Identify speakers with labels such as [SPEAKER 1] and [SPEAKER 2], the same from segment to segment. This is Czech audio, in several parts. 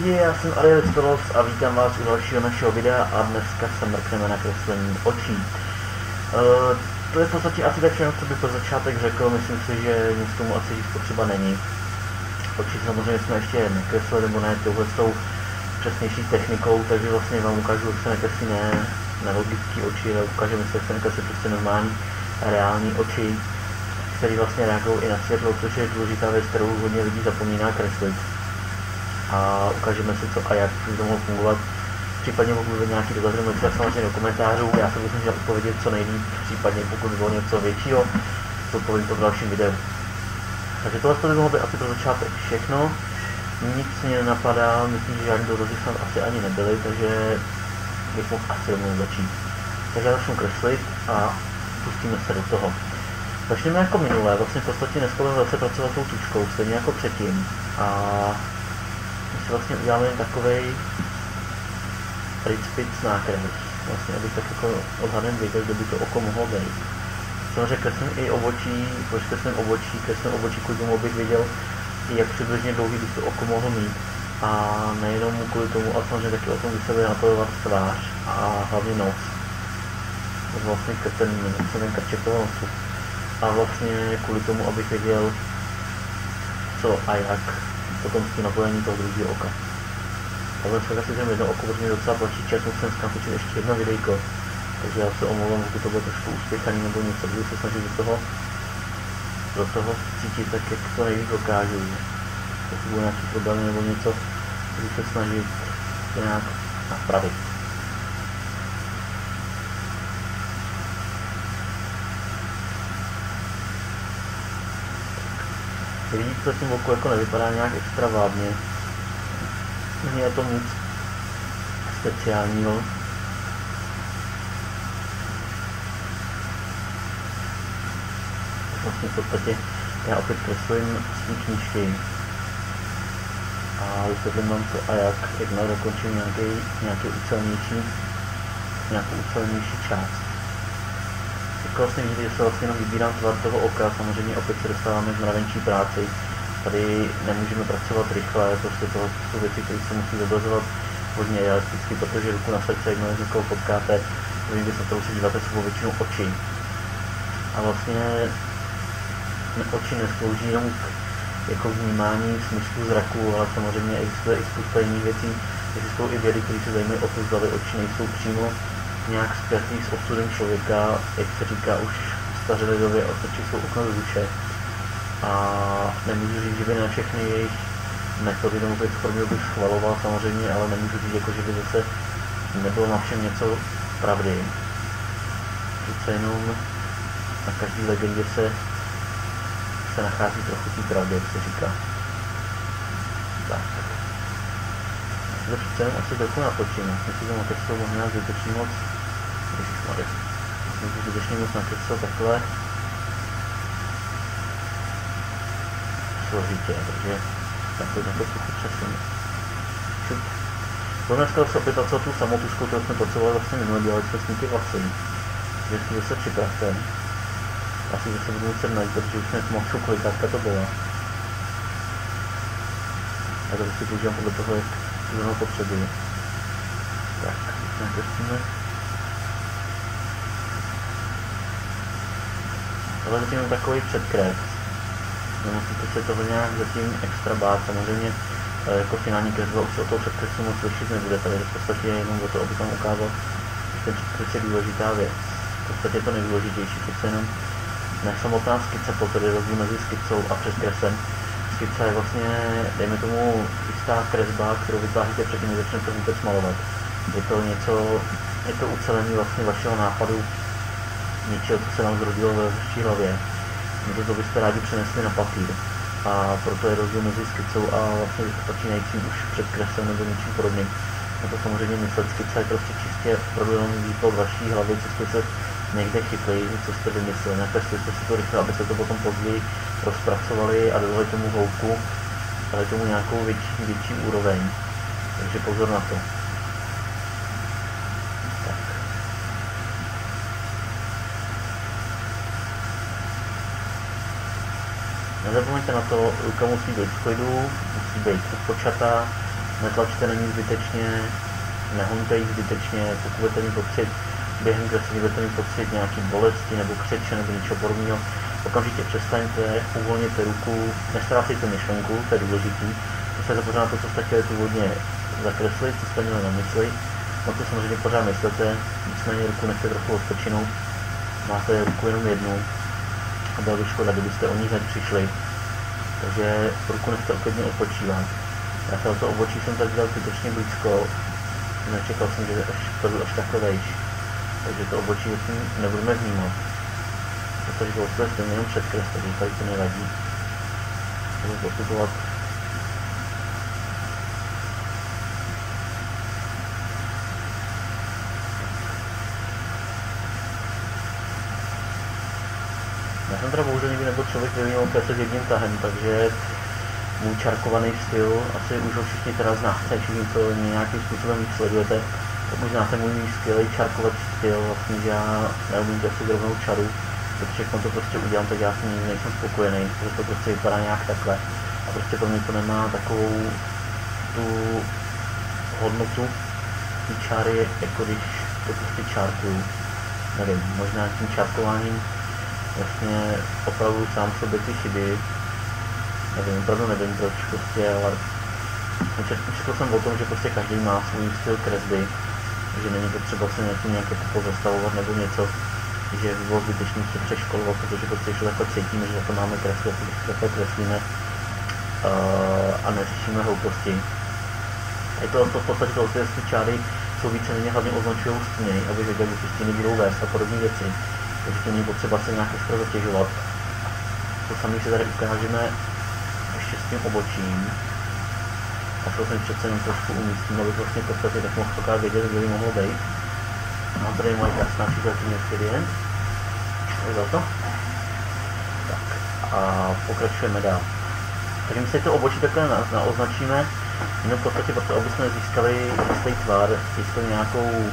[SPEAKER 1] lidi, já jsem Ariel Stolos a vítám vás u dalšího našeho videa a dneska se mrkneme na kreslení očí. To je v podstatě asi tak všechno, co bych pro začátek řekl, myslím si, že nic tomu asi říct potřeba není. Oči samozřejmě jsme ještě nekreslili, nebo ne touhle s tou přesnější technikou, takže vlastně vám ukážu, jak se nekreslí ne logické oči, ale ukážeme si, jak se nekreslí prostě normální reální oči, které vlastně reagují i na světlo, což je důležitá věc, kterou hodně lidí zapomíná kreslit. A ukážeme si, co a jak by to mohlo fungovat. Případně pokud bude nějaký dotazy, tak samozřejmě do komentářů, já se budu snažit odpovědět co nejlíp, případně pokud bylo něco většího, to odpovím to v dalším videu. Takže tohle by mohlo být asi pro začátek všechno. Nic mě nenapadá, myslím, že žádný dotazy snad asi ani nebyly, takže bych mohl asi domů začít. Takže já začnu kreslit a pustíme se do toho. Začneme jako minulé, vlastně v podstatě dneska budeme zase pracovat tou tučkou, stejně jako předtím. A my si vlastně uděláme takovej Ritz-Pitz nákres, vlastně abych tak jako odhadem věděl, kde by to oko mohlo být. Samozřejmě kreslím i obočí, proč kreslím obočí kvůli tomu, abych věděl, jak přibližně dlouhý by to oko mohlo mít. A nejenom kvůli tomu, ale samozřejmě taky o tom, kdy se bude napojovat tvář a hlavně nos. Vlastně ten krček toho nosu. A vlastně kvůli tomu, abych věděl, co a jak potom s tím napojení toho druhého oka. A dneska si jsem jedno oko, protože mě docela plačí čas, musím skáčet ještě jedno videjko. Takže já se omlouvám, pokud to bylo trošku uspěchaný nebo něco, budu se snažit do toho cítit tak, jak to nejvíc dokážu. Pokud bude nějaký problém nebo něco, budu se snažit to nějak napravit. Vidíte, co tím oku jako nevypadá nějak extravádně. Není to nic speciálního. Vlastně v podstatě já opět kreslím z té knížky a vysvětlím vám to a jakmile dokončím nějakou ucelnější část. Jako vlastně vidíte, že se vlastně jenom vybírám tvar toho oka, samozřejmě opět se dostáváme k mravenčí práci. Tady nemůžeme pracovat rychle, prostě to jsou věci, které se musí zobrazovat hodně realisticky, protože ruku na srdce, jakmile někoho potkáte, vím, že se to už díváte, jsou většinou oči. A vlastně oči neslouží jenom k jako vnímání smyslu zraku, ale samozřejmě existuje i spousta jiných věcí. Existují i vědy, které se zajímají o to, zda oči nejsou přímo nějak spjatý s osudem člověka, jak se říká už staře lidově, oči jsou okno do duše. A nemůžu říct, že by na všechny jejich metody nebo formy bych schvaloval samozřejmě, ale nemůžu říct, jako, že by zase nebylo na všem něco pravdy. Přece jenom na každé legendě se nachází trochu té pravdy, jak se říká. Tak. Já to přece jenom asi trochu natočím. Myslím si, že nakreslil možná zbytečně moc. Myslím, že zbytečně moc nakreslil takhle složitě, takže tak to trochu přesun. Budeme dneska zase opět pracovat tu samotuškou, kterou jsme pracovali vlastně minule, dělali jsme s ní ty vlasy. Takže si zase připravte. Asi zase budu muset najít, protože už nepamatuju, kolikátka to byla. A to si používám podle toho, jak to potřebuji. Tak, nakreslíme. Ale zatím mám takový předkres. Nemusíte se toho nějak zatím extra bát, samozřejmě jako finální kresba už se o toho předkresu moc lišit nebude, tady v podstatě jenom o to, aby tam ukázal, že ten předkres je důležitá věc. V podstatě je to nejdůležitější, přece jenom ne samotná skica, tedy rozdíl mezi skicou a předkresem. Skica je vlastně, dejme tomu, jistá kresba, kterou vytváříte předtím, než začnete vůbec malovat. Je to ucelení vlastně vašeho nápadu, něčeho, co se vám zrodilo ve vaší hlavě. Něco, co byste rádi přenesli na papír. A proto je rozdíl mezi skicou a vlastně začínajícím už předkresem nebo něčím podobným. Na to samozřejmě myslet, skica je prostě čistě opravdu jenom výplod vaší hlavy, co jste se někde chytli, co jste vymysleli. Nakreslili jste si to rychle, abyste to potom později rozpracovali a dodali tomu hloubku, dali tomu nějakou větší úroveň. Takže pozor na to. Nezapomeňte na to, ruka musí být v klidu, musí být odpočatá, netlačte na ní zbytečně, nehoňte ji zbytečně, pokud budete mít pocit, během kreslení budete mít pocit nějaký bolesti nebo křeče nebo něčeho podobného, okamžitě přestaňte, uvolněte ruku, nestrácejte myšlenku, to je důležitý, myslete pořád na to, co jste chtěli původně zakreslit, co jste měli na mysli, no to samozřejmě pořád myslete, nicméně ruku nechte trochu odpočinout, máte ruku jenom jednu a byla by škoda, kdybyste o ní hned přišli, takže ruku nechte klidně odpočívat. Já se o to obočí jsem tak dělal zbytečně blízko, nečekal jsem, že to byl až takhle vejš, takže to obočí nebudeme vnímat. Protože to je stejně jenom předkres, takže tady to nevadí. Budu postupovat. Já jsem teda bohužel nikdy nebyl člověk, který měl kreslit jedním tahem, takže můj čárkovaný styl asi už ho všichni teda znáte, všichni to nějakým způsobem sledujete. Pokud znáte můj skvělý čárkovací styl, vlastně, že já neumím kreslit rovnou čaru, protože když to prostě udělám, tak já s ním nejsem spokojený, protože to prostě vypadá nějak takhle. A prostě pro mě to nemá takovou tu hodnotu té čáry, jako když to prostě čárkuju. Nevím, možná tím čárkováním vlastně opravuju sám sobě ty chyby. Nevím, opravdu nevím proč prostě, ale četl jsem o tom, že prostě každý má svůj styl kresby, že není potřeba se nějakým nějak pozastavovat nebo něco, že by bylo zbytečný se přeškolovat, protože prostě ještě takhle cítíme, že za to máme kreslit, prostě takhle kreslíme a neřešíme hlouposti. Je to v podstatě to, že ty čáry jsou víceméně hlavně označují stíny, aby věděli, že stíny budou vést a podobné věci. Takže to není potřeba se nějak extra zatěžovat. To samé si tady ukážeme ještě s tím obočím. A to jsem přece jenom trošku umístím, abych vlastně v podstatě tak mohl pokážet vědět, kde by mohlo být. Mám tady moje krásná příkladní expedient. Je za to? Tak a pokračujeme dál. Takže my si to obočí takhle naoznačíme, jenom v podstatě proto, aby jsme získali jistý tvar, jistou nějakou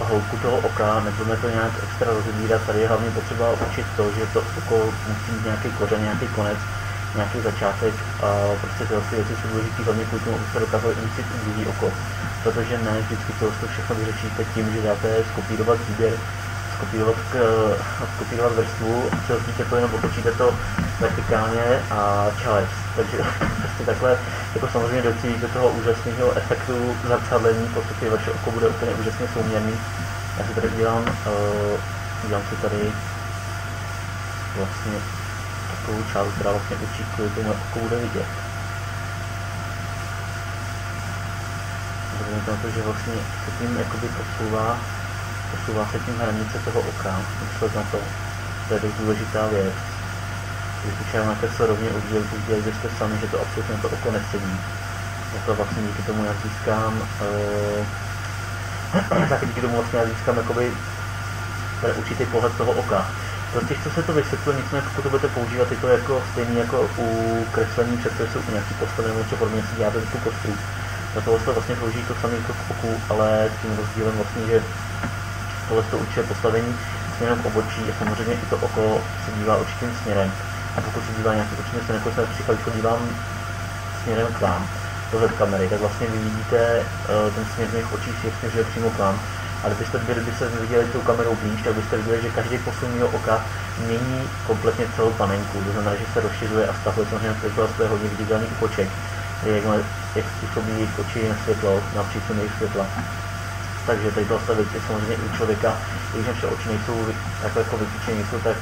[SPEAKER 1] hloubku toho oka, nebudeme to nějak extra rozebírat. Tady je hlavně potřeba učit to, že to oko musí mít nějaký kořen, nějaký konec, nějaký začátek a prostě tyhle věci jsou důležité hlavně kvůli tomu, abyste dokázali umístit i druhý oko. Protože ne vždycky to všechno vyřešíte tím, že dáte skopírovat výběr, skopírovat vrstvu, přehodíte to, jenom otočíte to vertikálně a čalec. Takže prostě takhle, jako samozřejmě docílíte toho úžasného efektu zrcadlení, prostě vaše oko bude úplně úžasně souměrný. Já si tady udělám si tady vlastně takovou čáru, která vlastně učí, kvůli tomu oko bude vidět. Vzhledem na to, že vlastně se tím jakoby posouvá se tím hranice toho oka, myslet na to, to je dost důležitá věc. Když tu čáru nakresl rovně udělali byste sami, že to absolutně to oko nesedí. A to vlastně díky tomu já získám, tak díky tomu vlastně já získám jakoby určitý pohled toho oka. Prostě co se to vysvětluje, nicméně pokud to budete používat, je to jako stejný jako u kreslení, přestože jsou nějaký postavy nebo něco podobně, si děláte tu kostru. Na tohle se vlastně použijí to samé jako k oku, ale s tím rozdílem vlastně, že tohle to určuje postavení směrem k obočí a samozřejmě i to oko se dívá určitým směrem. A pokud se dívá nějaký určitým směrem, jako se například dívám směrem k vám, tohle kamery, tak vlastně vy vidíte ten směr mých očí směřuje přímo k vám. Ale kdyby se viděli tou kamerou blíž, tak byste viděli, že každý posun mého oka mění kompletně celou panenku. To znamená, že se rozšiřuje a stahuje. Samozřejmě to je hodně viditelný u koček, jak způsobí jejich oči na světlo, na přísun jejich světla. Takže tady ta věc je samozřejmě u člověka, když naše oči nejsou takhle jako vycvičené, nejsou tak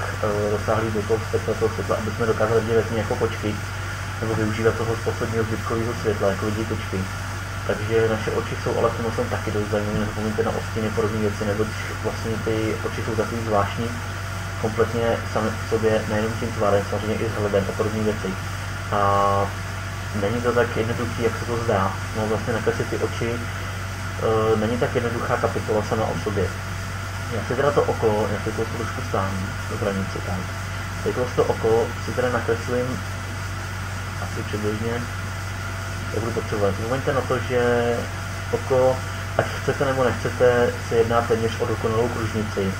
[SPEAKER 1] rozsáhlý do toho spektra toho světla, aby jsme dokázali vidět jako kočky, nebo využívat toho z posledního zbytkového světla, jako vidí kočky. Takže naše oči jsou ale v tom taky dost zajímavé, nezapomeňte na ostiny, podobné věci, nebo vlastně ty oči jsou takový zvláštní, kompletně sami v sobě, nejenom tím tvarem, samozřejmě i vzhledem a podobné věci. A není to tak jednoduchý, jak se to zdá. No vlastně nakreslit ty oči není tak jednoduchá kapitola sama o sobě. Já si teda to oko, já si to trošku stávám do hranice, tak. Teď to oko si teda nakreslím asi přibližně, jak budu potřebovat. Vzpomeňte na to, že oko, ať chcete nebo nechcete, se jedná téměř o dokonalou kružnici.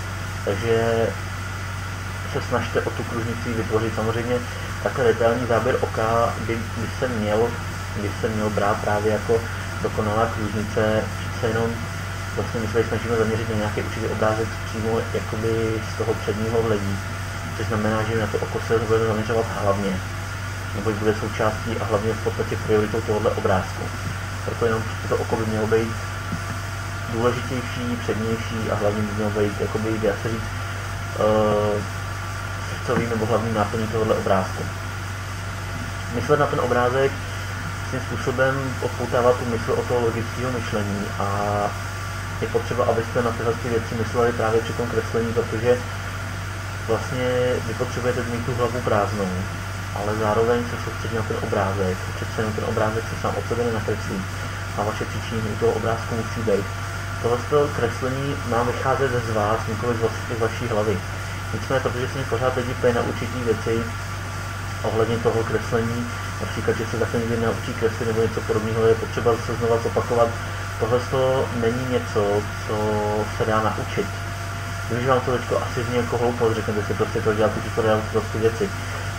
[SPEAKER 1] Takže se snažte o tu kružnici vytvořit. Samozřejmě takhle detailní záběr oka by se měl brát právě jako dokonalá kružnice, přece jenom vlastně my se snažíme zaměřit na nějaký určitý obrázek přímo jakoby z toho předního hledí, což znamená, že na to oko se bude zaměřovat hlavně, nebo bude součástí a hlavně v podstatě prioritou tohohle obrázku. Proto jenom to oko by mělo být důležitější, přednější a hlavně by mělo být, jakoby, dá se říct, srdcový nebo hlavní náplní tohohle obrázku. Myslet na ten obrázek tím způsobem odpoutává tu mysl od toho logického myšlení a je potřeba, abyste na tyhle věci mysleli právě při tom kreslení, protože vlastně vy potřebujete mít tu hlavu prázdnou, ale zároveň se soustředit na ten obrázek. Přece jenom ten obrázek se sám od sebe nenakreslí a vaše příčiny u toho obrázku musí být. Tohle kreslení má vycházet z vás, nikoli z vaší hlavy. Nicméně, protože se mi pořád lidi ptají na určitý věci ohledně toho kreslení, například, že se takhle někdy naučí kreslit nebo něco podobného, je potřeba se znova zopakovat. Tohle není něco, co se dá naučit. Když vám to teďko asi zní jako hloupost, řeknete si prostě to dělat, to dělat prostě věci.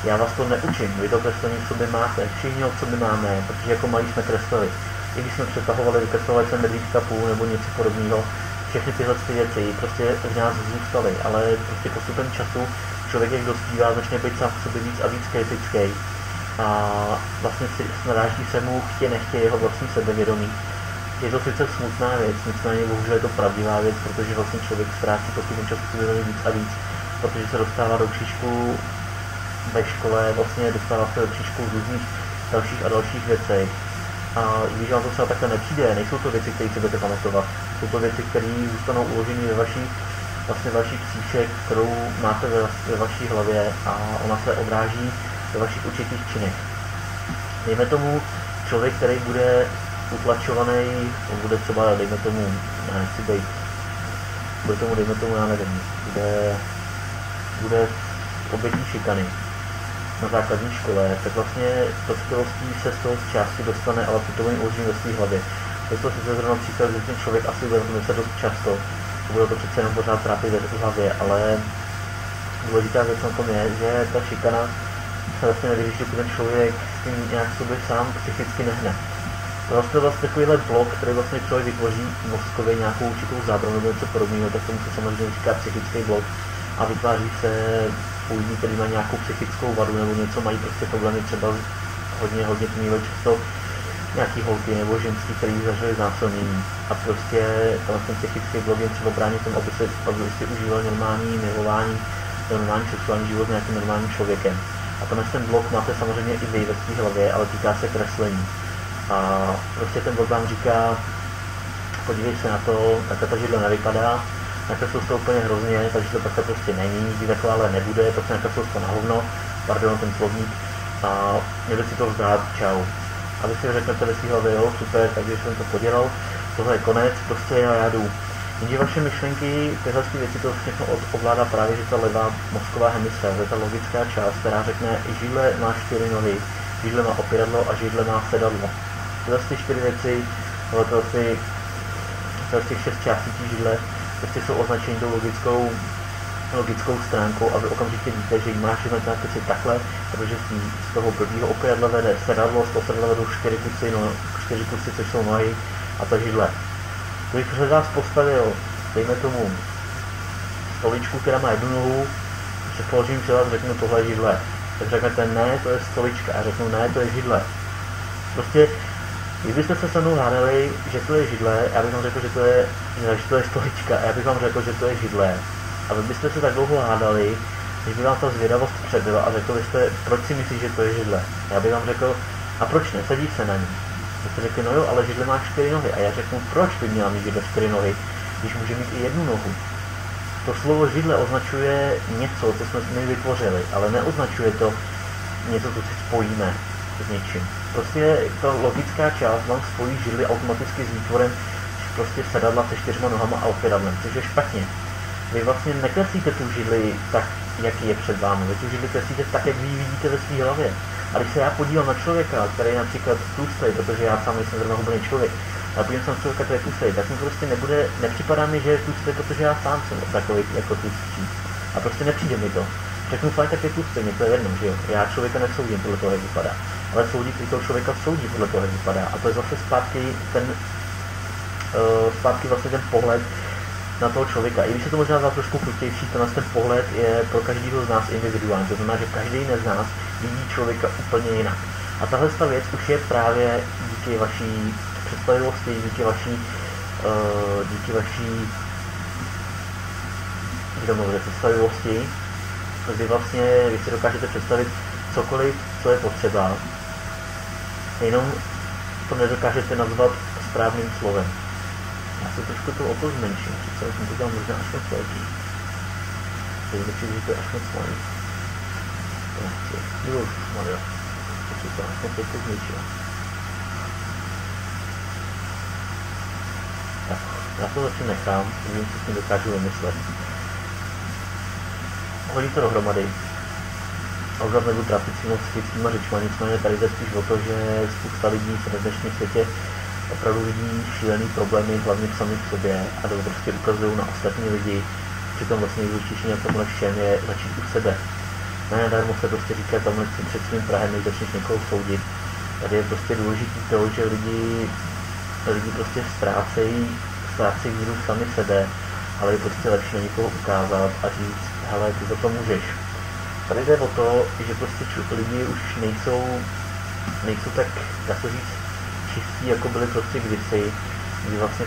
[SPEAKER 1] Já vás to neučím, vy to kreslení v sobě máte, všichni od sobě máme, protože jako malí jsme kreslili. I když jsme přetahovali, vykreslovali jsme medvídka půl nebo něco podobného, všechny tyhle věci prostě v nás zůstaly, ale prostě postupem času člověk, jak dospívá, začne být sám v sobě víc a víc kritický. A vlastně si naráží se mu chtě nechtě jeho vlastní sebevědomí. Je to sice smutná věc, nicméně bohužel je to pravdivá věc, protože vlastně člověk ztrácí postupem času sebevědomí víc a víc, protože se dostává do křížku ve škole, vlastně dostává se do křížku v různých dalších a dalších věcech. A když vám to třeba takhle nepřijde, nejsou to věci, které si budete pamatovat. Jsou to věci, které zůstanou uložené ve vaší příšek, kterou máte ve vaší hlavě a ona se odráží ve vašich určitých činech. Dejme tomu, člověk, který bude utlačovaný, bude třeba, dejme tomu, nechci být, dejme tomu, já nevím, bude obětí šikany na základní škole, tak vlastně dospělostí se z toho z části dostane, ale to bude uložení ve své hlavě. Je to sice zrovna příklad, že ten člověk asi bude myslet dost často, bude to přece jenom pořád trápit v hlavě, ale důležitá věc na tom je, že ta šikana se vlastně nevyřeší, dokud ten člověk s tím nějak sobě sám psychicky nehne. To je vlastně takovýhle blok, který vlastně člověk vytvoří mozkově nějakou určitou zábranu nebo něco podobného, tak tomu se samozřejmě říká psychický blok a vytváří se u lidí, kteří mají nějakou psychickou vadu nebo něco, mají prostě problémy třeba hodně mývají často nějaký holky nebo ženský, který zažili znásilnění a prostě ten psychický blok je třeba bránit tomu, aby si užíval normální milování, normální sexuální život s nějakým normálním člověkem. A ten blok máte samozřejmě i vy ve své hlavě, ale týká se kreslení. A prostě ten blok vám říká, podívej se na to, takhle ta židle nevypadá, nakreslil to úplně hrozně, takže to takhle prostě není, nikdy taková ale nebude, prostě nakreslil to na hovno, pardon, ten slovník, a měli si to vzdát, čau. A vy si řeknete ve svý hlavě, jo, super, takže jsem to podělal, tohle je konec, prostě já jdu. Jenže vaše myšlenky, tyhle věci to všechno ovládá právě, že ta levá mozková hemisféra, ta logická část, která řekne, židle má 4 nohy, židle má opěradlo a židle má sedadlo. Tyhle 4 věci, těch 6 částí židle, prostě jsou označeny tou logickou stránkou a vy okamžitě víte, že jí máš jednat takhle, protože z toho blbýho opěradla vede sedadlo, z toho sedadla vedou 4 kusy, což jsou nohy a ta židle. Když před vás postavil, dejme tomu, stoličku, která má jednu nohu, že položím před vás, řeknu tohle je židle. Tak řeknete ne, to je stolička, a řeknu ne, to je židle. Prostě, kdybyste se se mnou hádali, že to je židle, já bych vám řekl, že to je stolička, a já bych vám řekl, že to je židle. A vy byste se tak dlouho hádali, že by vám ta zvědavost přebyla a řekli byste, proč si myslíš, že to je židle. Já bych vám řekl, a proč ne, sedí se na ní. Vy jste řekli, no jo, ale židle má 4 nohy. A já řeknu, proč by měla mít židle 4 nohy, když může mít i jednu nohu. To slovo židle označuje něco, co jsme my vytvořili, ale neoznačuje to něco, co si spojíme s něčím. Prostě ta logická část vám spojí židli automaticky s výtvorem prostě sedadla se 4 nohama a opěradlem, což je špatně. Vy vlastně nekreslíte tu židli tak, jak je před vámi. Vy tu židli kreslíte tak, jak vy ji vidíte ve své hlavě. A když se já podívám na člověka, který je například tlustý, protože já sám nejsem zrovna hubený člověk, a podívám se na člověka, který je tlustý, tak mi prostě nepřipadá mi, že je tlustý, protože já sám jsem takový jako tlustý. A prostě nepřijde mi to. Řeknu fajn, tak je tlustý, mě to je jedno, že jo. Já člověka nesoudím podle toho, jak vypadá. ale soudit i toho člověka soudí podle toho, jak vypadá. A to je zase zpátky vlastně ten pohled na toho člověka. I když se to možná zdá trošku krutější, ten pohled je pro každého z nás individuální. To znamená, že každý z nás vidí člověka úplně jinak. A tahle věc už je právě díky vaší představivosti, díky vaší představivosti, kdy vlastně vy si dokážete představit cokoliv, co je potřeba, jenom to nedokážete nazvat správným slovem. Já se trošku to oko zmenším, přece jsem to dělal možná až moc velký. Takže přijde, že to je až moc malý. To nechci. Jo, Maria. To se to až moc velký zmenšil. Tak, já to zatím nechám, uvidím, co s tím dokážu vymyslet. Hodí to dohromady. A už vás nebudu trápit s moc řečma, nicméně tady jde spíš o to, že spousta lidí se v dnešním světě opravdu vidí šílený problémy, hlavně sami v sobě a to prostě ukazují na ostatní lidi. Přitom vlastně nejdůležitější na tomhle všem je začít u sebe. Nenadarmo se prostě říká tamhle si před svým prahem, než začneš někoho soudit. Tady je prostě důležité to, že lidi prostě ztrácejí víru sami sebe, ale je prostě lepší na někoho ukázat a říct, hele, ty za to můžeš. Tady jde o to, že prostě lidi už nejsou tak, dá se říct, čistí, jako byli prostě kdysi, kdy vlastně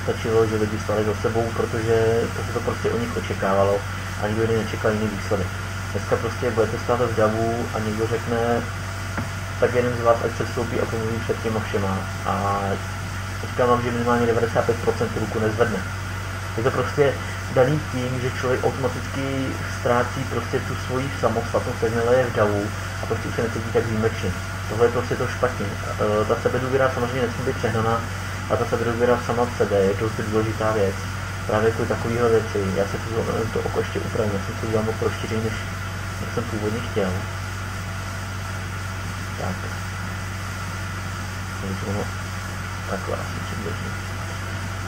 [SPEAKER 1] stačilo, že lidi stali za sebou, protože se to prostě o nich očekávalo a nikdo jiný nečekal jiný výsledek. Dneska prostě budete stát v davu a někdo řekne, tak jeden z vás ať předstoupí a pomluví před těma všema. A říkám vám, že minimálně 95% ruku nezvedne. Je to prostě daný tím, že člověk automaticky ztrácí prostě tu svoji samostatnost, jakmile je v davu a prostě už se necítí tak výjimečně. Tohle je prostě to špatně. Ta sebedůvěra samozřejmě nesmí být přehnaná, a ta sebedůvěra sama v sebe je prostě důležitá věc. Právě jako takovéhle věci. Já se to oko ještě upravím, já jsem to udělal moc rozšíření, než jsem původně chtěl. Tak. Takhle asi přibližně.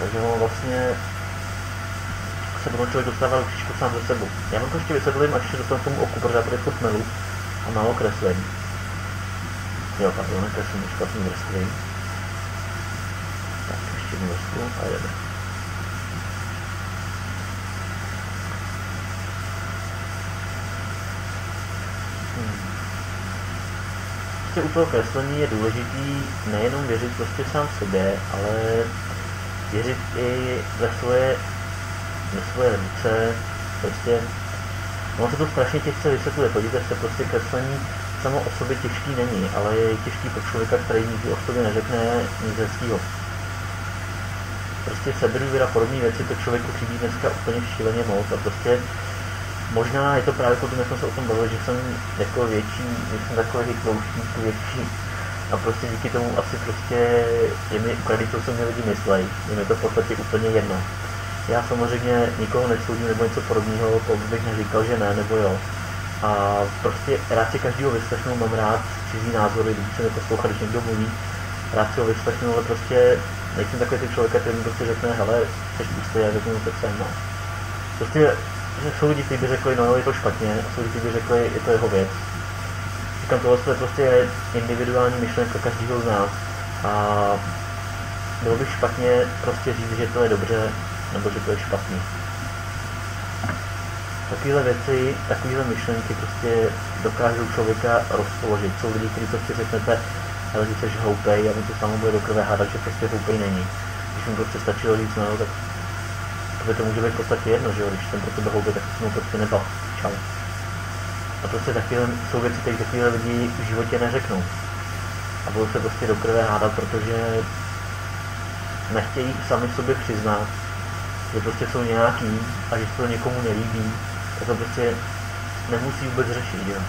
[SPEAKER 1] Takže ono vlastně se potom člověk dostává ručičku sám ze sebou. Já vám to ještě vysvětlím, až se dostanu k tomu oku, protože já tady furt melu a málo kreslím. Jo, pardon, nekreslím, špatný vrstvy. Tak, ještě jednu vrstvu a jdeme. Prostě u toho kreslení je důležitý nejenom věřit prostě sám sobě, ale věřit i ve svoje ruce, prostě, ono se to strašně těžce vysvětluje, podívejte se, prostě kreslení samo o sobě těžký není, ale je těžký pro člověka, který nikdy o sobě neřekne nic hezkýho. Prostě sebedůvěra, podobné věci, to člověku chybí dneska úplně šíleně moc a prostě možná je to právě potom, jak jsme se o tom bavili, že jsem jako větší, že jsem takový tlouštík, větší a prostě díky tomu asi prostě je mi ukradí to, co mě lidi myslej, je mi to v podstatě úplně jedno. Já samozřejmě nikoho nesoudím nebo něco podobného, pokud bych neříkal, že ne, nebo jo. A prostě rád si každýho vyslechnu, mám rád cizí názory, když se neposlouchá, když někdo mluví, rád si ho vyslechnu, ale prostě nejsem takový ty člověka, který mi prostě řekne, hele, jsi pustý, já řeknu, tak jsem, no. Prostě jsou lidi, kteří by řekli, no je to špatně, a jsou lidi, kteří by řekli, je to jeho věc. Říkám, tohle je prostě individuální myšlenka každého z nás a bylo by špatně prostě říct, že to je dobře, nebo že to je špatný. Takovéhle věci, takovéhle myšlenky prostě dokážou člověka rozpoložit. Jsou lidi, kteří prostě řeknete, ale že jsi hloupej a on to samo bude do krve hádat, že prostě hloupej není. Když mu prostě stačilo říct, no, tak to může být v podstatě jedno, že jo, když jsem pro tebe hloupej, tak se mu prostě nebav. Čau. A prostě takovéhle jsou věci, které takovéhle lidi v životě neřeknou. A budou se prostě do krve hádat, protože nechtějí sami sobě přiznat, že prostě jsou nějaký a že se to někomu nelíbí, tak to prostě nemusí vůbec řešit, jo.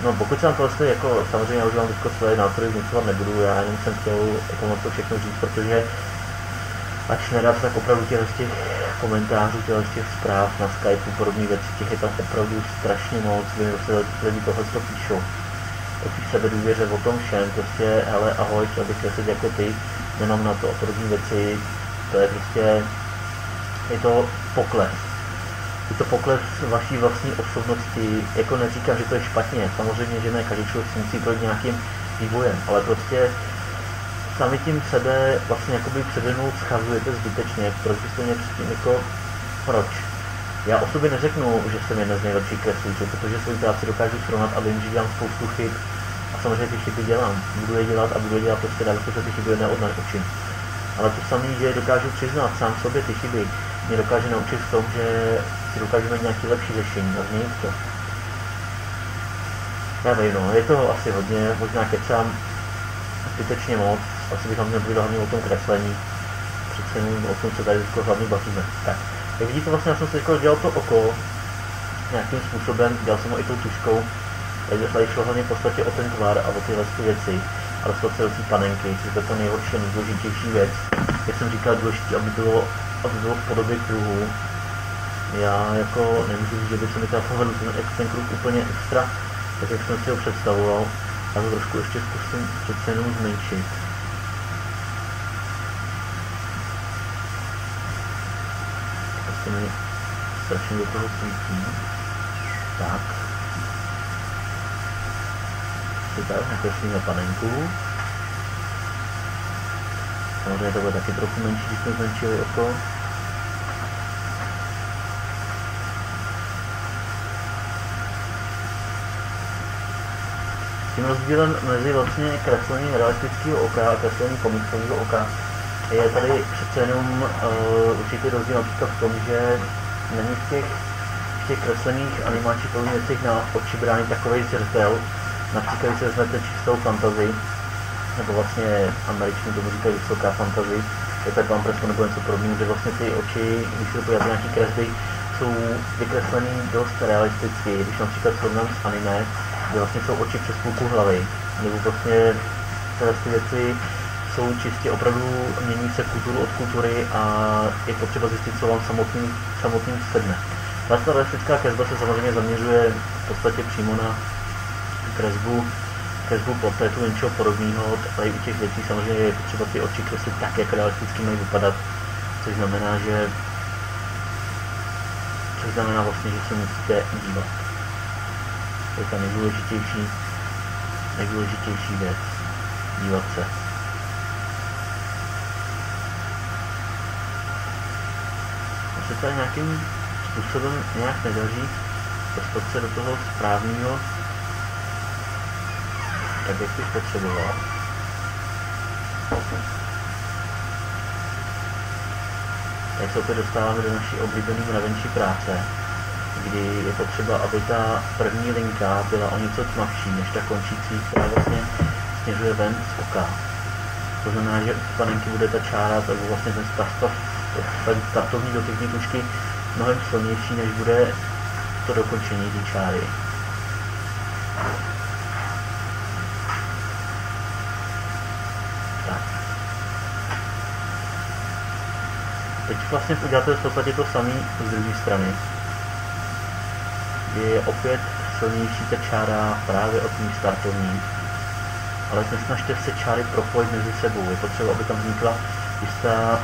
[SPEAKER 1] No pokud jsem tohle jako, samozřejmě já už vám teďko své názory vnucovat nebudu, já jenom jsem chtěl jako to všechno říct, protože ač nedá se tak opravdu těch komentářů, těch zpráv na Skypeu, podobné věci, těch je tam opravdu strašně moc, kdy se lidi tohle to píšou. O té sebedůvěře, o tom všem, prostě, hele, ahoj, chtěl bych kreslit jako ty, nemám na to a podobné věci, to je prostě, je to pokles. je to pokles vaší vlastní osobnosti, jako neříkám, že to je špatně, samozřejmě, že ne, každý člověk si musí projít nějakým vývojem, ale prostě sami tím sebe vlastně jakoby přede mnou schazujete zbytečně, proč byste mě předtím jako, proč? Já o sobě neřeknu, že jsem jeden z nejlepších kreslířů, protože svou práci dokážu srovnat a vím, že dělám spoustu chyb a samozřejmě ty chyby dělám, budu je dělat a budu je dělat prostě daleko, že ty chyby neodnaučím. Ale to samé, že dokážu přiznat sám sobě ty chyby, mě dokáže naučit v tom, že si dokážeme nějaké lepší řešení a změnit to. Já vím, no, je to asi hodně, možná kecám zbytečně moc, asi bych vám nebyl hlavně o tom kreslení, přece jenom o tom, co tady hlavně bavíme. Tak, jak vidíte, vlastně já jsem si dělal to oko nějakým způsobem, dělal jsem ho i tou tuškou, tady šlo hlavně v podstatě o ten tvar a o tyhle věci, a dostat se do té panenky, což je to nejhorší a nejdůležitější věc. Jak jsem říkal, důležitý, aby bylo v podobě kruhu. Já jako nemůžu říct, že by se mi teda povedl ten kruh úplně extra, tak jak jsem si ho představoval. Já to trošku ještě zkusím přece jenom zmenšit. To se mi strašně do toho svítí. Tak. Tak, nakreslíme panenku. Samozřejmě to bude taky trochu menší, když jsme zmenšili oko. Tím rozdílem mezi vlastně kreslením realistického oka a kreslením komiksového oka je tady přece jenom určitý rozdíl například v tom, že není v těch kreslených animáčních věcech na oči brání takovej zřetel. Například, když se vezmete čistou fantazii, nebo vlastně američané tomu říkají vysoká fantazii, je to pan Presto nebo něco podobného, kde vlastně ty oči, když se podíváte nějaký kresby, jsou vykreslený dost realisticky. Když například srovnám s anime, kde vlastně jsou oči přes půlku hlavy, nebo vlastně ty věci jsou čistě opravdu, mění se kulturu od kultury a je potřeba zjistit, co vám samotným sedne. Ta realistická kresba se samozřejmě zaměřuje v podstatě přímo na kresbu portrétu, něčeho podobného, ale i u těch věcí samozřejmě je potřeba ty oči kreslit tak, jak realisticky mají vypadat, což znamená vlastně, že se musíte dívat. To je ta nejdůležitější věc, dívat se. A se tady nějakým způsobem nějak nedaří dostat se do toho správného, tak jak bych potřeboval. Tak se opět dostáváme do naší oblíbené mravenčí práce, kdy je potřeba, aby ta první linka byla o něco tmavší než ta končící, která vlastně směřuje ven z oka. To znamená, že u panenky bude ta čára, tak vlastně ten startovní dotyk tušky mnohem silnější, než bude to dokončení té čáry. Tak. Teď vlastně uděláte v podstatě to samé z druhé strany. Je opět silnější ta čára právě od ní startovní. Ale nesnažte se čáry propojit mezi sebou. Je potřeba, aby tam vznikla jistá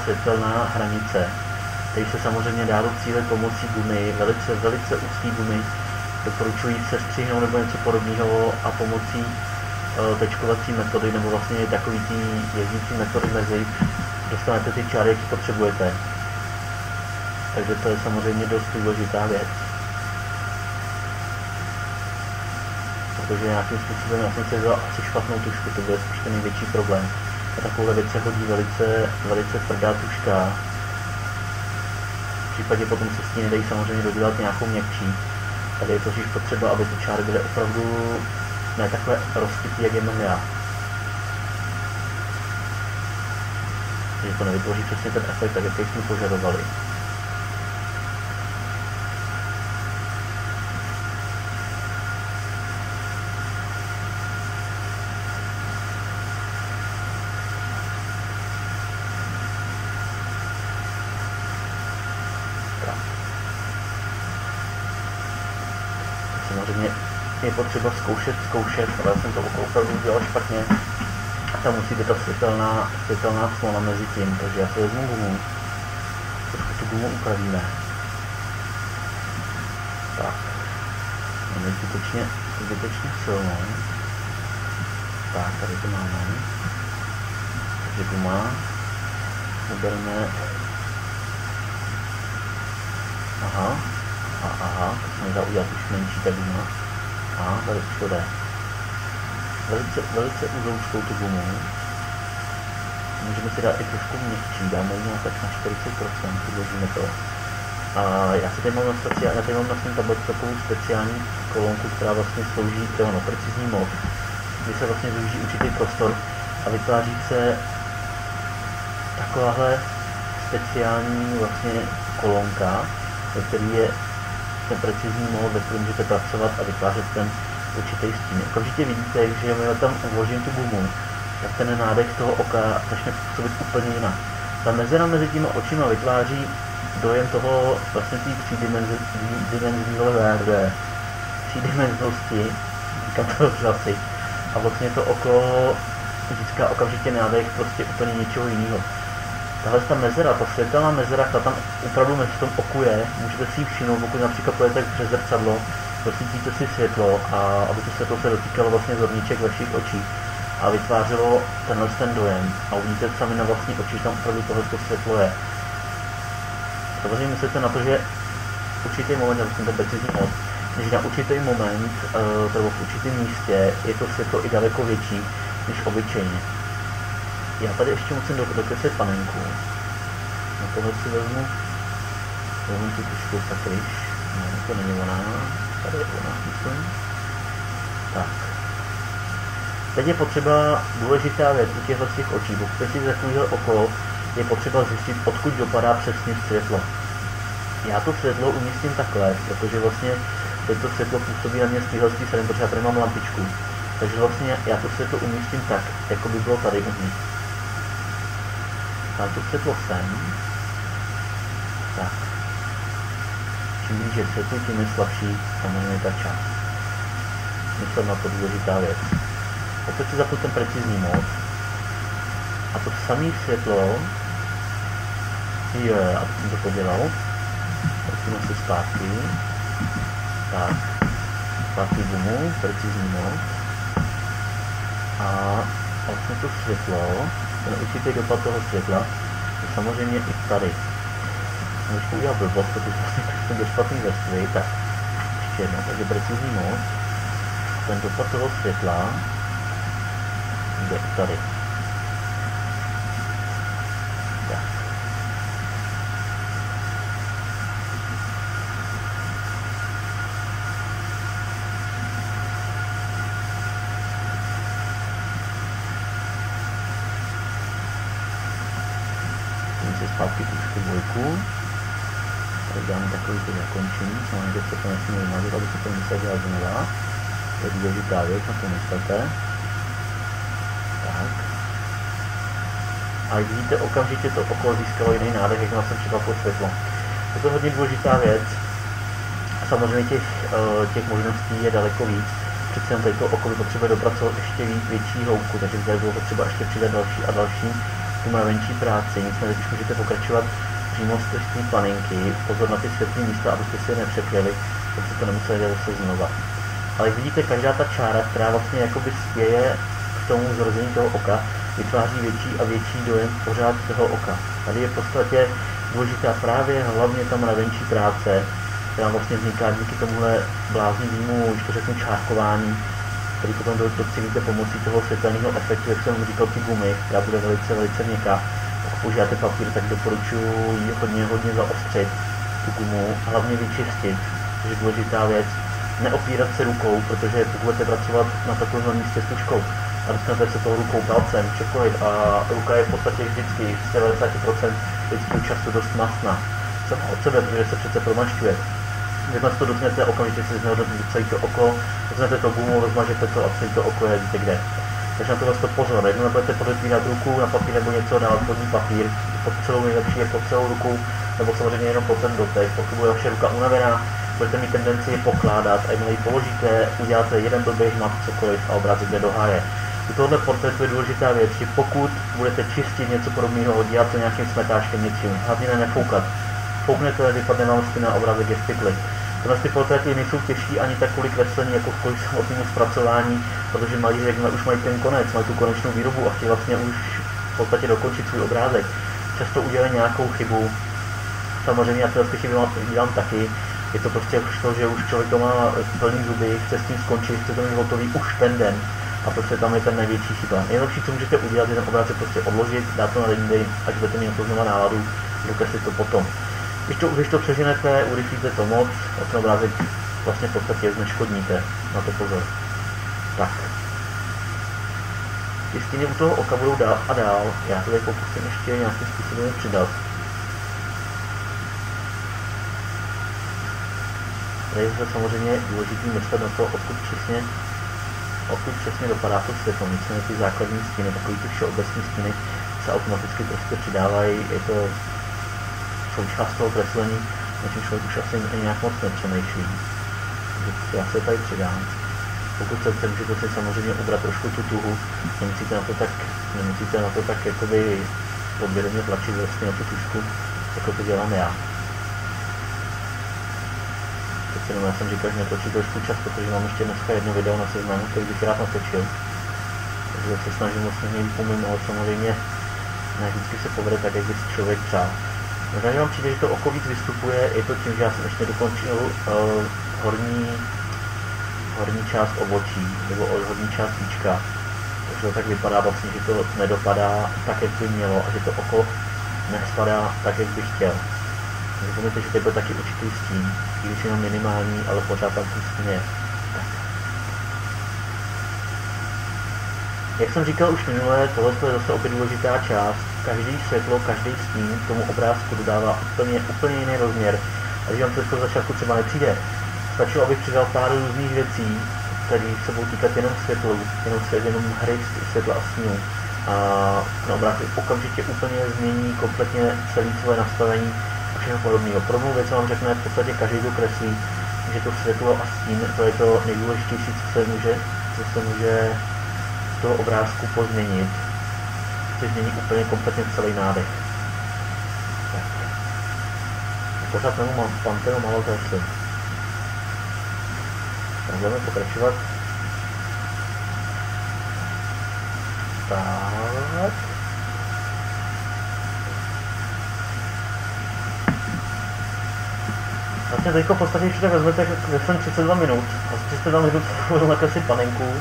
[SPEAKER 1] světelná hranice, který se samozřejmě dá docílit pomocí gumy, velice úzký gumy. Doporučuji se střihnout nebo něco podobného a pomocí tečkovací metody nebo vlastně takový ty jezdící metody mezi dostanete ty čáry, jaký potřebujete. Takže to je samozřejmě dost důležitá věc. Protože nějakým způsobem já jsem si vzal asi špatnou tušku, to bude spíš ten největší problém. A takovouhle věc se hodí velice tvrdá tuška. V případě potom se s tím nedají samozřejmě dodělat nějakou měkčí. Tady je totiž potřeba, aby ty čáry byly opravdu ne takhle rozkytý, jak je mám já. Takže to nevytvoří přesně ten efekt, tak jak jsme požadovali. Samozřejmě je potřeba zkoušet, ale já jsem to opravdu udělal špatně. Tam musí být ta světelná clona mezi tím, takže já si vezmu gumu, trošku tu gumu upravíme. Tak. Máme zbytečně silnou. Tak, tady to máme. Takže guma. Ubereme. Aha, to se nedá udělat už menší ta guma. A tady už to jde. Velice uzoučkou tu gumu. Můžeme si dát i trošku měkčí, dáme ji tak na 40%, uložíme to. A já tady mám na svém tabletu takovou speciální kolonku, která vlastně slouží na precizní mod, kdy se vlastně využije určitý prostor a vytváří se takováhle speciální vlastně kolonka, ve který je ten precizní mod, ve kterém můžete pracovat a vytvářet ten určitý stín. Okamžitě vidíte, že já tam vložím tu gumu, tak ten nádech toho oka začne působit úplně jinak. Ta mezera mezi těma očima vytváří dojem toho vlastně té třídimenznosti, říkám to asi, a vlastně to oko získá okamžitě nádech prostě úplně něčeho jiného. Tahle ta mezera, ta světelná mezera, ta tam opravdu mezi tom oku je, můžete si ji všimnout, pokud například pojete přes zrcadlo, rozsvítíte si světlo a aby to světlo se dotýkalo vlastně zorniček vašich očí a vytvářelo ten dojem a uvidíte sami na vlastní oči, že tam opravdu tohleto světlo je. Samozřejmě myslíte na to, že v určitý moment, nebo ten precizní mod, že na určitý moment, nebo v určitém místě je to světlo i daleko větší než obyčejně. Já tady ještě musím dokreslit panenku. Na tohle si vezmu tu tušku sakryš. Ne, to není ona. Tady je ona, myslím. Tak. Teď je potřeba důležitá věc u těchto těch očí. Pokud si takovýhle oko, je potřeba zjistit, odkud dopadá přesně světlo. Já to světlo umístím takhle, protože vlastně to světlo působí na mě z téhle strany, protože já tady mám lampičku. Takže vlastně já to světlo umístím tak, jako by bylo tady uvnitř. Dám to světlo sem. Tak. Čím blíže světlu, tím je slabší samozřejmě ta část. Myslím na to důležitá věc. Opět si zapnu ten precizní mod. A to samé světlo, a to jsem to podělal, vrátíme se zpátky, tak, zpátky gumu, precizní mod, a vlastně to světlo, ten určitý dopad toho světla, je samozřejmě i tady. Můžu udělat blbost, protože vlastně jsem do špatný vrstvy, tak ještě jednou, takže precizní mod, ten dopad toho světla jde i tady. Zpátky tušku dvojku. Tady dáme takový to zakončení, samozřejmě, že se to nesmí vymazat, aby se to musel dělat znova. To je důležitá věc, na to myslete. Tak. A jak vidíte, okamžitě to okolo získalo jiný nádech, jak jsem překvapil světlo. Je to hodně důležitá věc. Samozřejmě těch možností je daleko víc. Přece jen tady to oko potřebuje dopracovat ještě větší hloubku, takže zde bylo potřeba ještě přidat další a další tu mravenčí práci, nicméně když můžete pokračovat přímo z té planinky, pozor na ty světlé místa, abyste si je nepřepěli, protože to nemuseli dělat se znova. Ale jak vidíte, každá ta čára, která vlastně jakoby spěje k tomu zrození toho oka, vytváří větší a větší dojem pořád toho oka. Tady je v podstatě důležitá právě hlavně ta mravenčí práce, která vlastně vzniká díky tomuhle bláznivému, když to řeknu, čárkování, který potom docílíte pomocí toho světelného efektu, jak jsem říkal, ty gumy, která bude velice měkká. Pokud používáte papír, tak doporučuji ji hodně zaostřit, tu gumu, hlavně vyčistit, což je důležitá věc. Neopírat se rukou, protože pokud budete pracovat na takovém místě s tužkou a dostanete se toho rukou, palcem, čokoliv, a ruka je v podstatě vždycky z 90% lidského času dost masná. Jsem od sebe, protože se přece promašťuje. Jakmile to dotknete, okamžitě si znehodnotíte celé to oko, dotknete to gumu, rozmažete to a celé to oko je víte kde. Takže na tohle pozor, jakmile budete podepínat ruku na papír nebo něco, dávat spodní papír, pod celou nejlepší je pod celou ruku, nebo samozřejmě jenom pod ten dotek. Pokud bude vaše ruka unavená, budete mít tendenci je pokládat a jakmile ji položíte, uděláte jeden blbý hmat, cokoliv a obrázek jde do háje. U tohohle portrétu je důležitá věc, že pokud budete čistit něco podobného, dělat to nějakým smetáčkem něčím, hlavně nefoukat. Fouknete, vypadne vám stina, obrázek je v pytli. Tyhle ty portréty nejsou těžší ani tak kvůli kreslení, jako kvůli samotnému zpracování, protože malíři, jakmile už mají ten konec, mají tu konečnou výrobu a chtějí vlastně už v podstatě dokončit svůj obrázek. Často udělají nějakou chybu. Samozřejmě já tyhle chyby dělám taky. Je to prostě už to, že už člověk to má plný zuby, chce s tím skončit, chce to mít hotový už ten den. A prostě tam je ten největší chyba. Nejlepší, co můžete udělat, je ten obrázek prostě odložit, dát to na denní den, až budete mít na to znova náladu, dokreslit to potom. Když to přeženete, urychlíte to moc, a ten obrázek vlastně v podstatě zneškodníte. Na to pozor. Tak. Ty stíny u toho oka budou dál a dál. Já to tady pokusím ještě nějakým způsobem přidat. Tady je samozřejmě důležitý myslet na to, odkud přesně dopadá to světlo. Nicméně ty základní stíny, takový ty všeobecné stíny se automaticky prostě přidávají. Je to součást toho kreslení, na čem člověk už asi nějak moc nepřemýšlí. Takže já se tady přidám. Pokud chcete, můžete si samozřejmě ubrat trošku tu tuhu, nemusíte na to tak jakoby podvědomě tlačit vlastně na tu tužku, jako to dělám já. Teď jenom já jsem říkal, že netočí trošku čas, protože mám ještě dneska jedno video na Seznamu, který bych rád natočil. Takže se snažím vlastně vypomínat, ale samozřejmě ne vždycky se povede tak, jak by si člověk přál. Možná, že vám přijde, že to oko víc vystupuje, je to tím, že já jsem ještě dokončil horní část obočí, nebo horní část víčka. Takže to tak vypadá vlastně, že to nedopadá tak, jak by mělo a že to oko nespadá tak, jak bych chtěl. Zapomněte, že to byl taky určitý stín, když jenom minimální, ale pořád tam ten stín je. Tak. Jak jsem říkal už minule, tohle je zase opět důležitá část. Každý světlo, každý stín tomu obrázku dodává úplně jiný rozměr. A když vám to z začátku třeba nepřijde, stačilo, abych přidal pár různých věcí, které se budou týkat jenom světlu, jenom hry světla a stínu. A ten obrázek okamžitě úplně změní kompletně celé svoje nastavení a všechno podobného. Podobnou věc vám řekne v podstatě každý, kdo kreslí, že to světlo a stín, to je to nejdůležitější, co se může z toho obrázku pozměnit. Se změní úplně kompletně celý nádech. Tak. Pořád nemám pantenu malou kreslu. Tak budeme pokračovat. Tak. Vlastně teďko v podstatě, když tak vezmete kreslení 32 minut, a za 32 minut budu nakreslit panenku,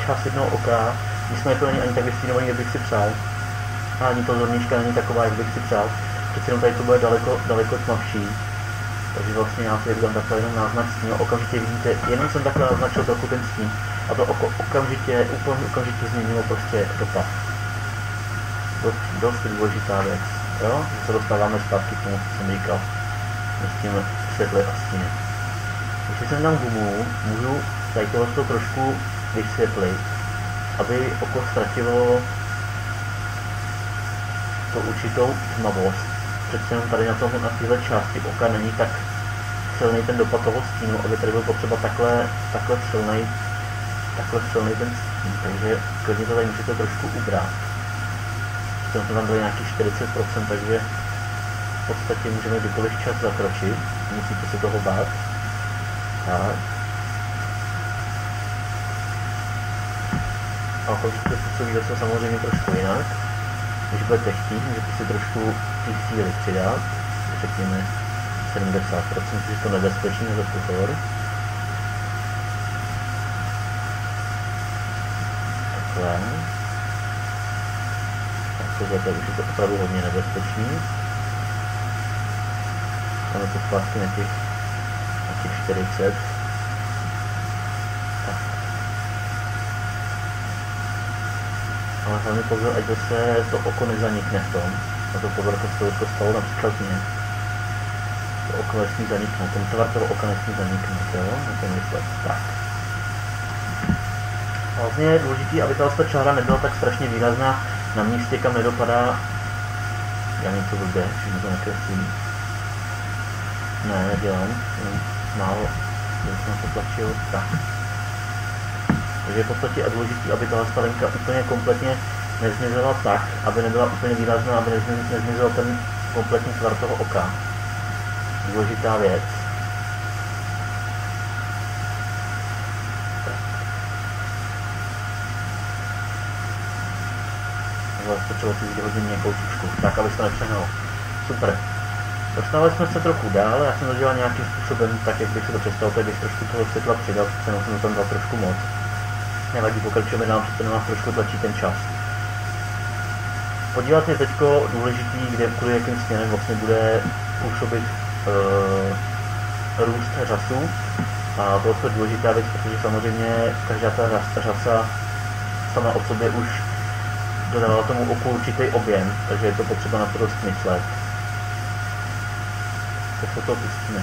[SPEAKER 1] část jednoho oka, nicméně to není ani tak vystínovaný, jak bych si přál. A ani to zornička není taková, jak bych si přál. Přeci jenom tady to bude daleko tmavší. Takže vlastně já si dám takhle jenom náznak stínu, okamžitě vidíte, jenom jsem takhle naznačil trochu ten stín a to oko okamžitě změnilo prostě dopad. Dost důležitá věc, jo? Že se dostáváme zpátky k tomu, co jsem říkal, s tím světle a stíny. Když jsem dám gumu, můžu tady tohle trošku vysvětlit, aby oko ztratilo to určitou tmavost. Přece jenom tady na téhle části oka není tak silný ten dopad toho stínu, aby tady byl potřeba takhle silný ten stín, takže klidně to tady můžete trošku ubrat. To tam bylo nějaký 40%, takže v podstatě můžeme kdykoliv čas zakročit, musíte se toho bát. Tak. A okamžitě se působí zase samozřejmě trošku jinak. Když budete chtít, můžete si trošku ty síly přidat, řekněme 70%, že to nebezpečný, za pozor. Takhle. Tak tohle už je to opravdu hodně nebezpečný. Tam je to zpátky na těch 40. Tak. Ale hlavně pozor, ať zase to oko nezanikne v tom. A to pozor, to se stalo například mě. To oko nesmí zaniknout, ten tvar toho oka nesmí zaniknout, jo? Na ten výsledek. Tak. Vlastně je důležité, aby ta čára nebyla tak strašně výrazná na místě, kam nedopadá. Já něco blbě, všechno to nekreslím. Ne, nedělám, málo, jsem na to tlačil, tak. Takže je v podstatě důležité, aby ta stalenka úplně kompletně nezmizela tak, aby nebyla úplně výrazná, aby nezmizel ten kompletní tvar toho oka. Důležitá věc. stačilo si vzít hodně měkkou tušku, tak aby se to nepřehnalo. Super. Dostávali jsme se trochu dál, já jsem to dělal nějakým způsobem, tak jak bych si to představil, tak bych trošku toho světla přidal, přece jsem tam dal trošku moc. Nevadí, pokračujeme dál, přece nás trošku tlačí ten čas. Podívat je teďko důležitý, kde kvůli jakým směrem vlastně bude působit růst řasů. A to je důležitá věc, protože samozřejmě každá ta řasa sama o sobě už dodala tomu oku určitý objem, takže je to potřeba na to dost myslet. Tak se to pustíme.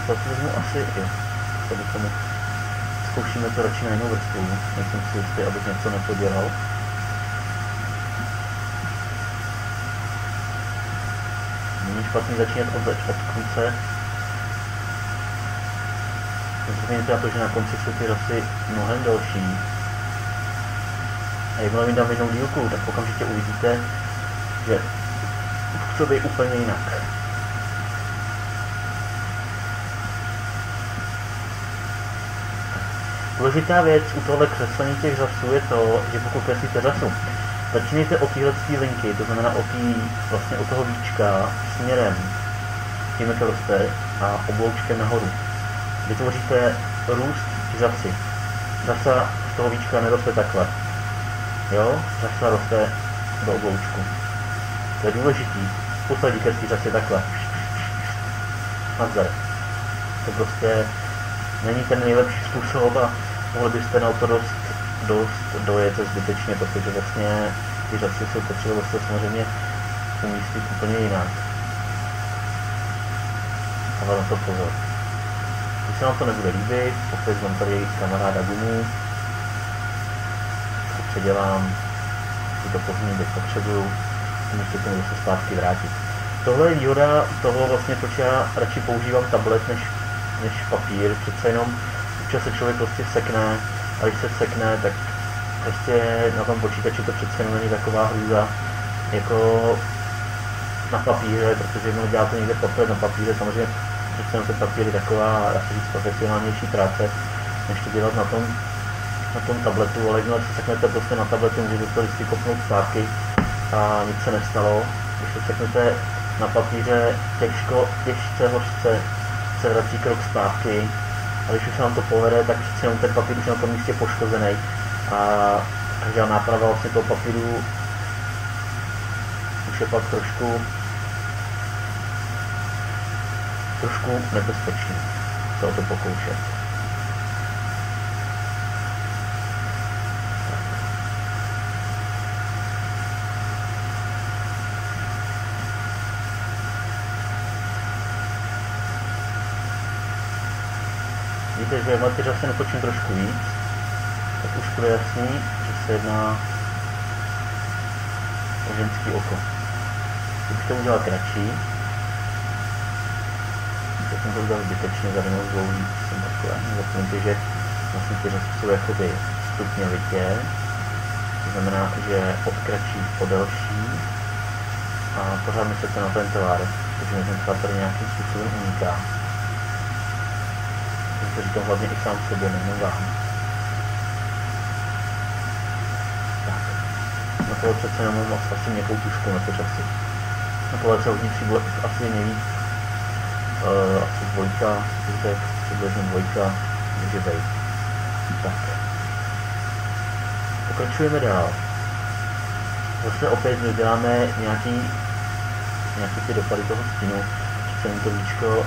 [SPEAKER 1] To vezmu asi jo. Tady tomu zkoušíme to radši na jinou vrstvu, nejsem si jistý, abych něco nepodělal. Není špatný začínat od konce. Zapomeňte na to, že na konci jsou ty rasy mnohem delší. A jakmile mi dám jednou dílku, tak okamžitě uvidíte, že působí úplně jinak. Důležitá věc u tohle kreslení těch řasů je to, že pokud kreslíte řasu, začínejte od téhle linky, to znamená vlastně od toho víčka směrem tím, jak roste a obloučkem nahoru. Vytvoříte růst řasy. Řasa z toho víčka neroste takhle. Jo? Řasa roste do obloučku. To je důležitý. Spousta lidí kreslí řasy takhle. Nazdar. To prostě není ten nejlepší způsob a mohli byste na to dost dojet zbytečně, protože vlastně ty řasy jsou potřeba vlastně samozřejmě umístit úplně jinak. A na to pozor. Když se vám to nebude líbit, opět mám tady kamaráda gumu, to předělám, si to pozměnit, jak potřebuju, a můžete tomu zase zpátky vrátit. Tohle je výhoda toho vlastně, proč já radši používám tablet než papír, přece jenom občas se člověk prostě sekne, a když se sekne, tak prostě na tom počítači to přece jenom není taková hrůza jako na papíře, protože když děláte někde portrét na papíře, samozřejmě přece jenom ten papír je taková, já si říct, profesionálnější práce, než to dělat na tom tabletu, ale když se seknete prostě na tabletu, můžete to vždycky kopnout zpátky a nic se nestalo. Když se seknete na papíře, těžce, hořce se vrací krok zpátky, a když už se nám to povede, tak přece jenom ten papír už je na tom místě poškozený a každá náprava vlastně toho papíru už je pak trošku nebezpečný se o to pokoušet. Víte, že jakmile ty řasy natočím trošku víc, tak už bude jasný, že se jedná o ženský oko. Kdybych to udělal kratší, tak jsem to udělal zbytečně, zavinul dlouhý, jsem takové. Nezapomeňte, že vlastně ty řasy jsou jakoby stupňovitě, to znamená, že od kratší po delší a pořád myslíte na ten tvar, protože mi ten tvar tady nějakým způsobem uniká. To říkám hlavně i sám sobě, nejenom vám. Tak. Na tohle přece jenom mám asi měkkou tušku na ty řasy. Na tohle přehodnící bylo asi nejvíc. Asi dvojka, tak přibližně dvojka, může být. Tak. Pokračujeme dál. Zase opět děláme nějaký ty dopady toho stínu. Přece jenom to víčko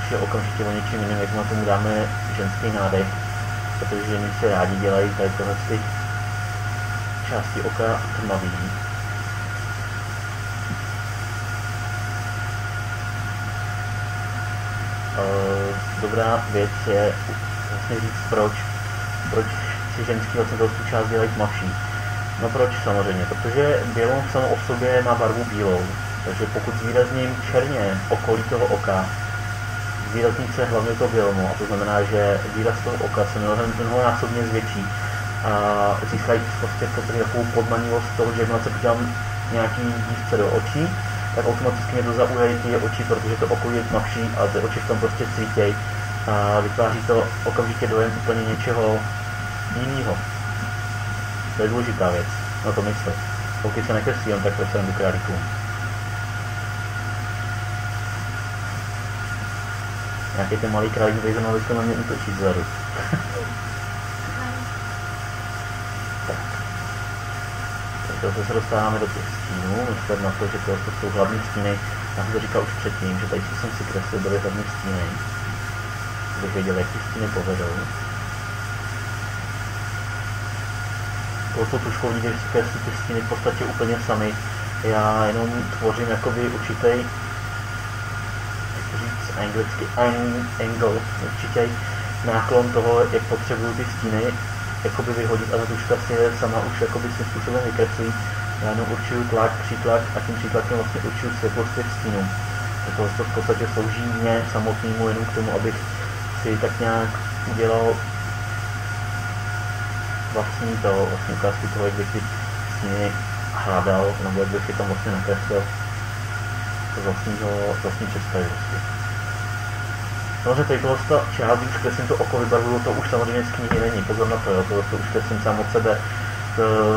[SPEAKER 1] už je okamžitě o něčím jiným, jak na tomu dáme ženský nádech, protože ženy si rádi dělají tady tohle ty části oka tmavý. Dobrá věc je vlastně říct, proč si ženský vlastně tu část dělají tmavší. No proč samozřejmě? Protože běloun samo o sobě má barvu bílou, takže pokud zvýrazním černě okolí toho oka, zvýrazní se hlavně to bělounu, a to znamená, že výraz toho oka se mnohonásobně zvětší a získají prostě takovou podmanivost toho, že jakmile se podívám nějaký dívce do očí, tak automaticky mě to zaujají ty oči, protože to okolí je tmavší a ty oči v tom prostě svítějí a vytváří to okamžitě dojem úplně něčeho jiného. To je důležitá věc. No to mysli. Pokud se nekreslí, tak proč se do králíků. Nějaký ten malý králík vyzornou na mě útočí zadu. Tak. Takže se dostáváme do těch stínů. Myslím na to, že to jsou hlavní stíny. Já jsem to říkal už předtím, že tady jsem si kreslil byly hlavní stíny. Abych věděl, jak ty stíny povedou. Touto tuškou vidíte, že si kreslí ty stíny v podstatě úplně sami. Já jenom tvořím jakoby určitý, jak to říct anglicky, angle, určitý náklon toho, jak potřebuju ty stíny jakoby vyhodit, a ta tuška si je sama už jakoby svým způsobem vykreslí. Já jenom určuju tlak, přítlak a tím přítlakem vlastně určuju světlost těch stínů. To v podstatě slouží mě samotnému jenom k tomu, abych si tak nějak udělal vlastní ukázku toho, jak bych ty stíny hádal, nebo jak bych je tam vlastně nakreslil vlastní představivosti. Samozřejmě tady tohle část, když už kreslím to oko, vybarvuju, to už samozřejmě z knihy není, pozor na to, jo, to už kreslím sám od sebe,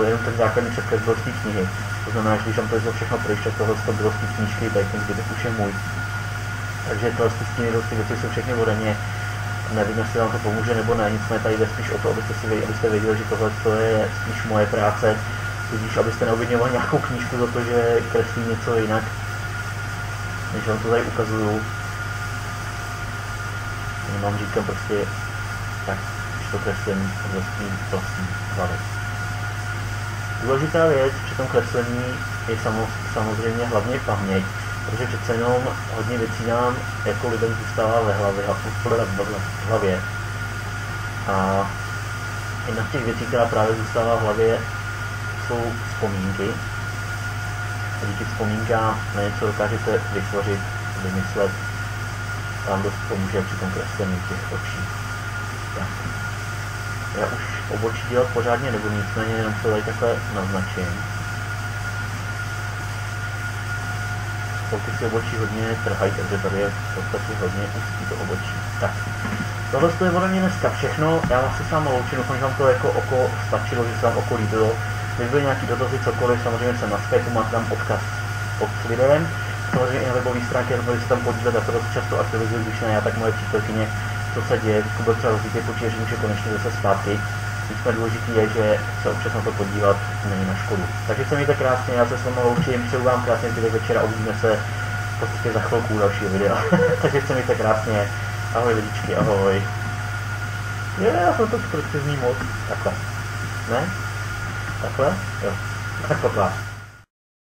[SPEAKER 1] jenom ten základní přeskres byl z té knihy. To znamená, že když tam to všechno pryč, tak tohle to bylo z té knížky, tady ten zbytek už je můj. Takže tohle stíny, ty věci jsou všechny ode mě. Nevím, jestli vám to pomůže nebo ne, nicméně tady jde spíš o to, abyste věděli, že tohle je spíš moje práce, tudíž abyste neobviňovali nějakou knížku za to, že kreslí něco jinak, než vám to tady ukazuju. Jenom říkám prostě, tak, když to kreslím vlastní hlavy. Důležitá věc při tom kreslení je samozřejmě hlavně paměť, protože přece jenom hodně věcí nám jako lidem zůstává v hlavě. A jedna z těch věcí, která právě zůstává v hlavě, jsou vzpomínky. A díky vzpomínkám na něco dokážete vytvořit, vymyslet, vám dost pomůže při tom kreslení těch očí. Tak. Já už obočí dělat pořádně nebudu, nicméně jenom to tady takhle naznačím. Pokud si obočí hodně trhají, takže tady je v podstatě hodně úzký to obočí. Tak, tohle je ode mě dneska všechno. Já vás se s vámi loučím, doufám, že vám to jako oko stačilo, že se vám oko líbilo. Kdyby byly nějaký dotazy, cokoliv, samozřejmě jsem na Skypeu, máte tam odkaz pod videem. Samozřejmě i na webové stránky, mohli se tam podívat, já to dost často aktivizuju, když ne já, tak moje přítelkyně, co se děje, byl třeba rozlítý počítač, že může konečně zase zpátky. Nicméně důležitý je, že se občas na to podívat není na škodu. Takže se mějte krásně, já se s vámi loučím, přeju vám krásný zbytek večera, uvidíme se v podstatě za chvilku u dalšího videa. Takže se mějte krásně, ahoj lidičky, ahoj. Já jsem to precizní moc, takhle. Ne? Takhle? Jo. Takhle.